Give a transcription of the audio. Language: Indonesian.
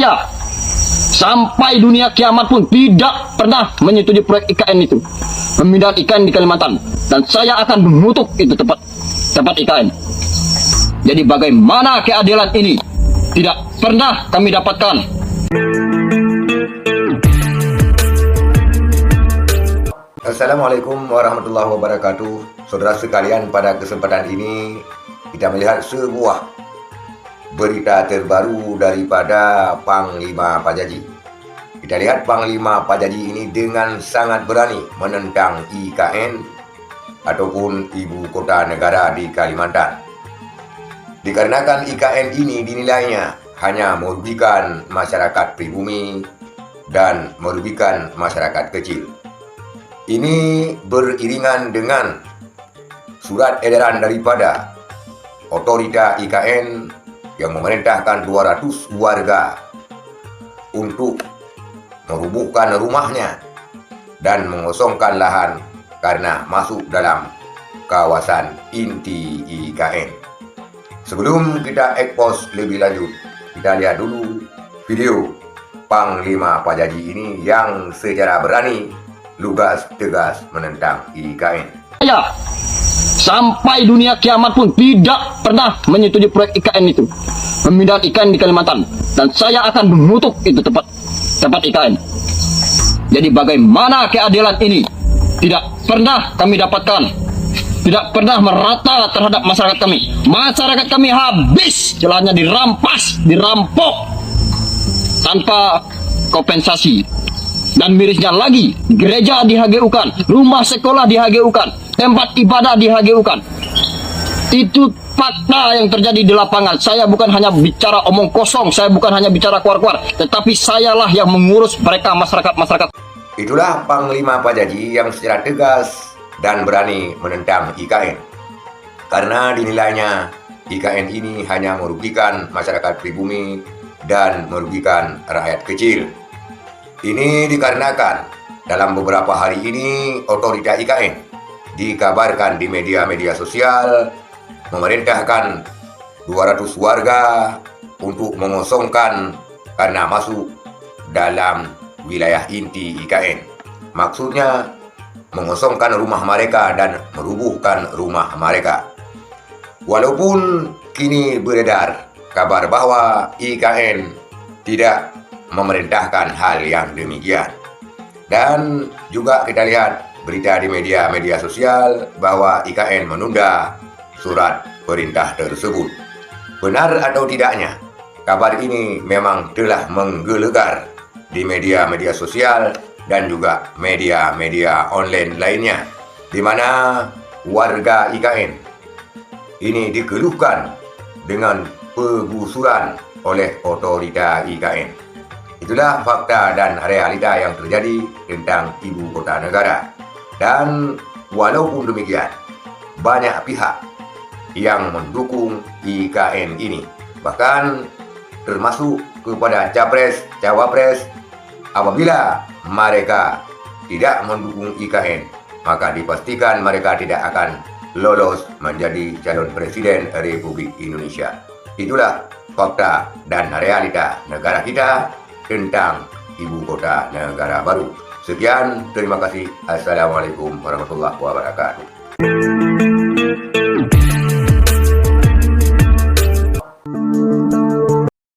Saya sampai dunia kiamat pun tidak pernah menyetujui proyek IKN itu, pemindahan IKN di Kalimantan, dan saya akan mengutuk itu tempat IKN. Jadi bagaimana keadilan ini tidak pernah kami dapatkan. Assalamualaikum warahmatullahi wabarakatuh. Saudara sekalian, pada kesempatan ini kita melihat sebuah berita terbaru daripada Panglima Pajaji. Kita lihat Panglima Pajaji ini dengan sangat berani menentang IKN ataupun Ibu Kota Negara di Kalimantan. Dikarenakan IKN ini dinilainya hanya merugikan masyarakat pribumi dan merugikan masyarakat kecil. Ini beriringan dengan surat edaran daripada otorita IKN yang memerintahkan 200 warga untuk merubuhkan rumahnya dan mengosongkan lahan karena masuk dalam kawasan inti IKN. Sebelum kita ekspos lebih lanjut, kita lihat dulu video Panglima Pajaji ini yang secara berani lugas tegas menentang IKN. Saya sampai dunia kiamat pun tidak pernah menyetujui proyek IKN itu, pemindahan IKN di Kalimantan, dan saya akan mengutuk itu tempat IKN. Jadi bagaimana keadilan ini tidak pernah kami dapatkan, tidak pernah merata terhadap masyarakat kami. Masyarakat kami habis, celahnya dirampas, dirampok tanpa kompensasi. Dan mirisnya lagi, gereja di-HGU-kan, rumah sekolah di-HGU-kan, tempat ibadah di-HGU-kan. Itu fakta yang terjadi di lapangan. Saya bukan hanya bicara omong kosong, saya bukan hanya bicara keluar-keluar, tetapi sayalah yang mengurus mereka, masyarakat. Itulah Panglima Pajaji yang secara tegas dan berani menentang IKN. Karena dinilainya IKN ini hanya merugikan masyarakat pribumi dan merugikan rakyat kecil. Ini dikarenakan dalam beberapa hari ini otorita IKN dikabarkan di media-media sosial memerintahkan 200 warga untuk mengosongkan karena masuk dalam wilayah inti IKN. Maksudnya mengosongkan rumah mereka dan merubuhkan rumah mereka. Walaupun kini beredar kabar bahwa IKN tidak memerintahkan hal yang demikian. Dan juga kita lihat berita di media sosial bahwa IKN menunda surat perintah tersebut. Benar atau tidaknya, kabar ini memang telah menggelegar di media sosial dan juga media online lainnya, di mana warga IKN ini dikeluhkan dengan penggusuran oleh otorita IKN. Itulah fakta dan realita yang terjadi tentang Ibu Kota Negara. Dan walaupun demikian, banyak pihak yang mendukung IKN ini. Bahkan termasuk kepada Capres, Cawapres. Apabila mereka tidak mendukung IKN, maka dipastikan mereka tidak akan lolos menjadi calon presiden Republik Indonesia. Itulah fakta dan realita negara kita tentang Ibu Kota Negara baru. Sekian, terima kasih. Assalamualaikum warahmatullahi wabarakatuh.